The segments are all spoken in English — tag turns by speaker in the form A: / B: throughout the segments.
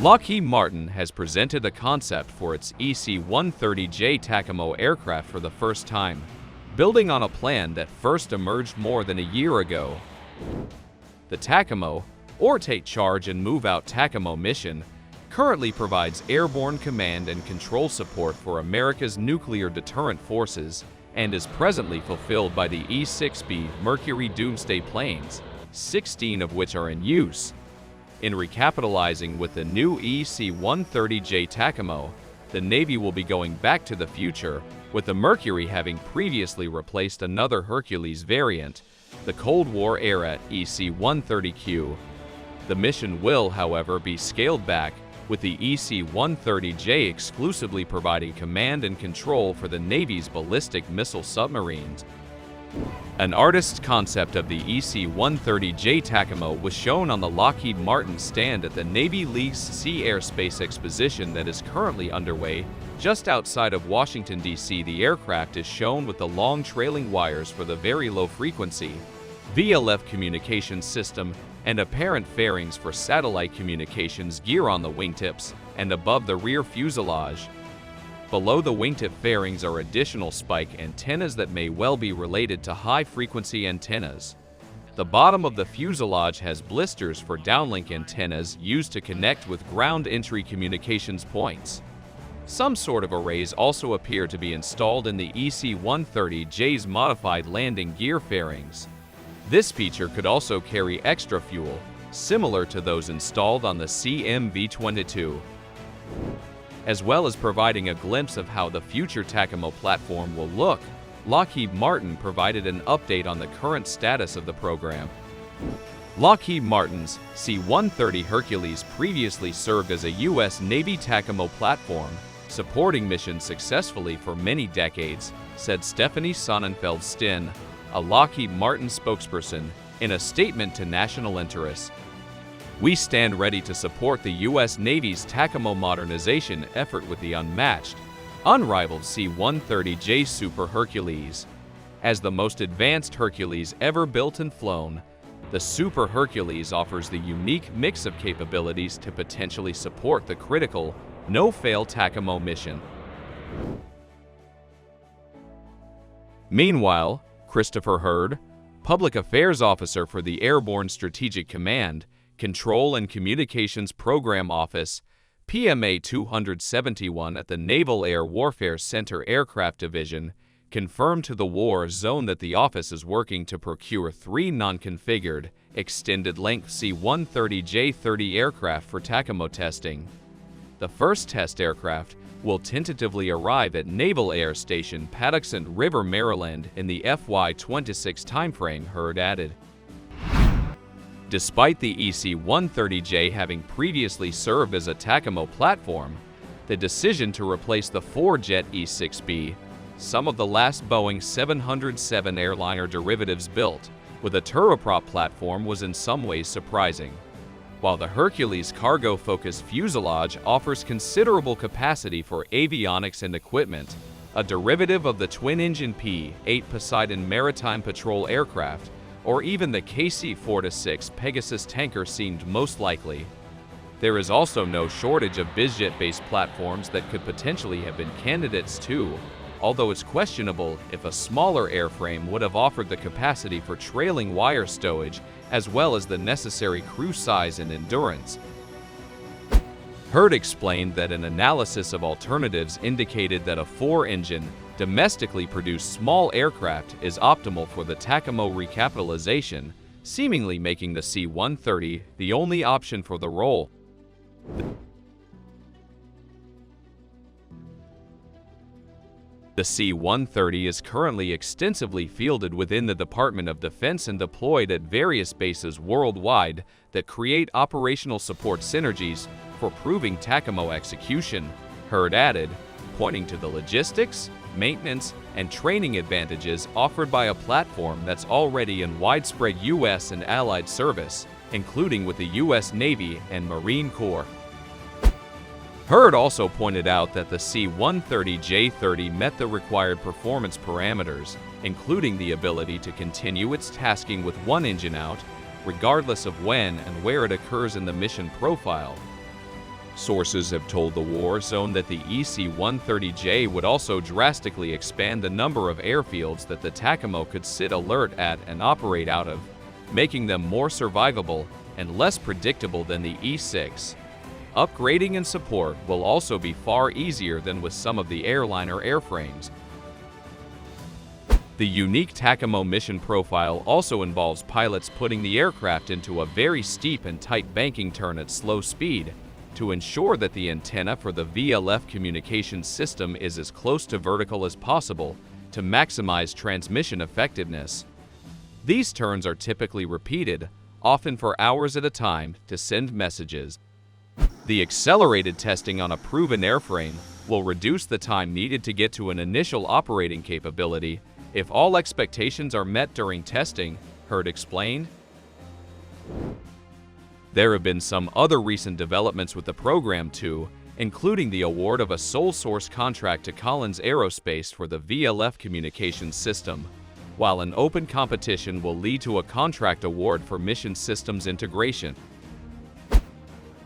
A: Lockheed Martin has presented a concept for its EC-130J TACAMO aircraft for the first time, building on a plan that first emerged more than a year ago. The TACAMO, or Take Charge and Move Out TACAMO mission, currently provides airborne command and control support for America's nuclear deterrent forces and is presently fulfilled by the E-6B Mercury Doomsday Planes, 16 of which are in use. In recapitalizing with the new EC-130J TACAMO, the Navy will be going back to the future, with the Mercury having previously replaced another Hercules variant, the Cold War-era EC-130Q. The mission will, however, be scaled back, with the EC-130J exclusively providing command and control for the Navy's ballistic missile submarines. An artist's concept of the EC-130J TACAMO was shown on the Lockheed Martin stand at the Navy League's Sea Airspace Exposition that is currently underway just outside of Washington, D.C. The aircraft is shown with the long trailing wires for the very low frequency VLF communications system and apparent fairings for satellite communications gear on the wingtips and above the rear fuselage. Below the wingtip fairings are additional spike antennas that may well be related to high-frequency antennas. The bottom of the fuselage has blisters for downlink antennas used to connect with ground entry communications points. Some sort of arrays also appear to be installed in the EC-130J's modified landing gear fairings. This feature could also carry extra fuel, similar to those installed on the CMV-22. As well as providing a glimpse of how the future TACAMO platform will look, Lockheed Martin provided an update on the current status of the program. Lockheed Martin's C-130 Hercules previously served as a U.S. Navy TACAMO platform, supporting missions successfully for many decades, said Stephanie Sonnenfeld-Stinn, a Lockheed Martin spokesperson, in a statement to National Interest. We stand ready to support the U.S. Navy's TACAMO modernization effort with the unmatched, unrivaled C-130J Super Hercules. As the most advanced Hercules ever built and flown, the Super Hercules offers the unique mix of capabilities to potentially support the critical, no-fail TACAMO mission. Meanwhile, Christopher Hurd, Public Affairs Officer for the Airborne Strategic Command, Control and Communications Program Office, PMA 271 at the Naval Air Warfare Center Aircraft Division, confirmed to the War Zone that the office is working to procure 3 non-configured, extended-length C-130J-30 aircraft for TACAMO testing. The first test aircraft will tentatively arrive at Naval Air Station Patuxent River, Maryland in the FY26 timeframe, Hurd added. Despite the EC-130J having previously served as a TACAMO platform, the decision to replace the 4-jet E-6B, some of the last Boeing 707 airliner derivatives built, with a turboprop platform was in some ways surprising. While the Hercules cargo-focused fuselage offers considerable capacity for avionics and equipment, a derivative of the twin-engine P-8 Poseidon maritime patrol aircraft, or even the KC-4-6 Pegasus tanker seemed most likely. There is also no shortage of bizjet-based platforms that could potentially have been candidates too, although it's questionable if a smaller airframe would have offered the capacity for trailing wire stowage as well as the necessary crew size and endurance. Hurd explained that an analysis of alternatives indicated that a 4-engine, domestically produced small aircraft is optimal for the TACAMO recapitalization, seemingly making the C-130 the only option for the role. The C-130 is currently extensively fielded within the Department of Defense and deployed at various bases worldwide that create operational support synergies for proving TACAMO execution, Hurd added, pointing to the logistics, maintenance, and training advantages offered by a platform that's already in widespread U.S. and Allied service, including with the U.S. Navy and Marine Corps. Hurd also pointed out that the C-130J-30 met the required performance parameters, including the ability to continue its tasking with one engine out, regardless of when and where it occurs in the mission profile. Sources have told the war zone that the EC-130J would also drastically expand the number of airfields that the TACAMO could sit alert at and operate out of, making them more survivable and less predictable than the E-6. Upgrading and support will also be far easier than with some of the airliner airframes. The unique TACAMO mission profile also involves pilots putting the aircraft into a very steep and tight banking turn at slow speed to ensure that the antenna for the VLF communications system is as close to vertical as possible to maximize transmission effectiveness. These turns are typically repeated, often for hours at a time, to send messages. The accelerated testing on a proven airframe will reduce the time needed to get to an initial operating capability if all expectations are met during testing, Hurd explained. There have been some other recent developments with the program too, including the award of a sole source contract to Collins Aerospace for the VLF communications system, while an open competition will lead to a contract award for mission systems integration.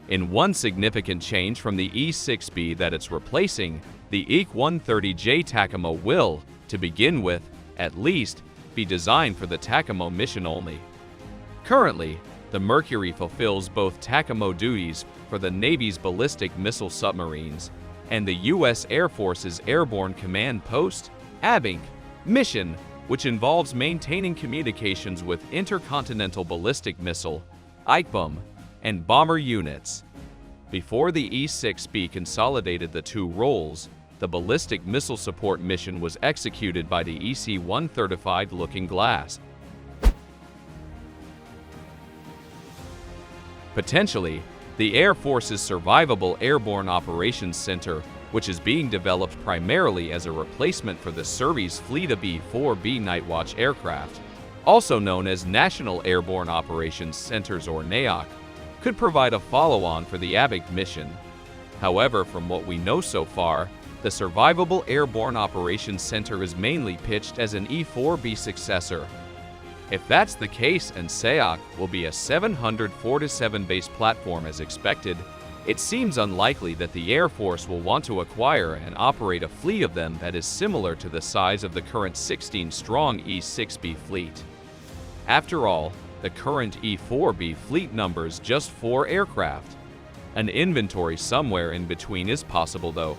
A: In one significant change from the E-6B that it's replacing, the EC-130J TACAMO will, to begin with, at least, be designed for the TACAMO mission only. Currently, the Mercury fulfills both TACAMO duties for the Navy's ballistic missile submarines and the U.S. Air Force's Airborne Command Post (ABINC) mission, which involves maintaining communications with intercontinental ballistic missile (ICBM) and bomber units. Before the E-6B consolidated the two roles, the ballistic missile support mission was executed by the EC-135 Looking Glass. Potentially, the Air Force's Survivable Airborne Operations Center, which is being developed primarily as a replacement for the Survey's fleet of E-4B Nightwatch aircraft, also known as National Airborne Operations Centers or NAOC, could provide a follow-on for the ABIC mission. However, from what we know so far, the Survivable Airborne Operations Center is mainly pitched as an E-4B successor. If that's the case and SAOC will be a 747 base platform as expected, it seems unlikely that the Air Force will want to acquire and operate a fleet of them that is similar to the size of the current 16-strong E-6B fleet. After all, the current E-4B fleet numbers just 4 aircraft. An inventory somewhere in between is possible though.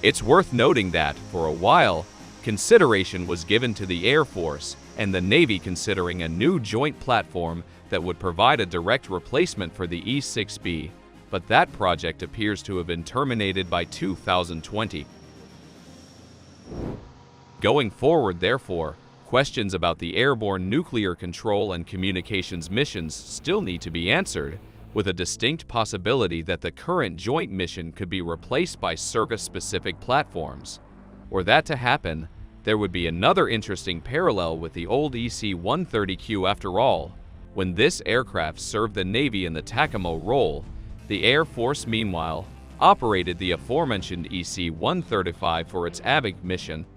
A: It's worth noting that, for a while, consideration was given to the Air Force and the Navy considering a new joint platform that would provide a direct replacement for the E-6B, but that project appears to have been terminated by 2020. Going forward, therefore, questions about the airborne nuclear control and communications missions still need to be answered, with a distinct possibility that the current joint mission could be replaced by service-specific platforms. Were that to happen, there would be another interesting parallel with the old EC-130Q after all. When this aircraft served the Navy in the TACAMO role, the Air Force, meanwhile, operated the aforementioned EC-135 for its ABIC mission.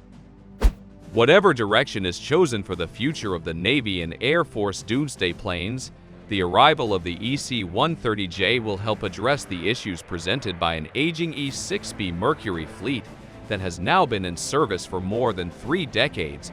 A: Whatever direction is chosen for the future of the Navy and Air Force Doomsday Planes, the arrival of the EC-130J will help address the issues presented by an aging E-6B Mercury fleet that has now been in service for more than 3 decades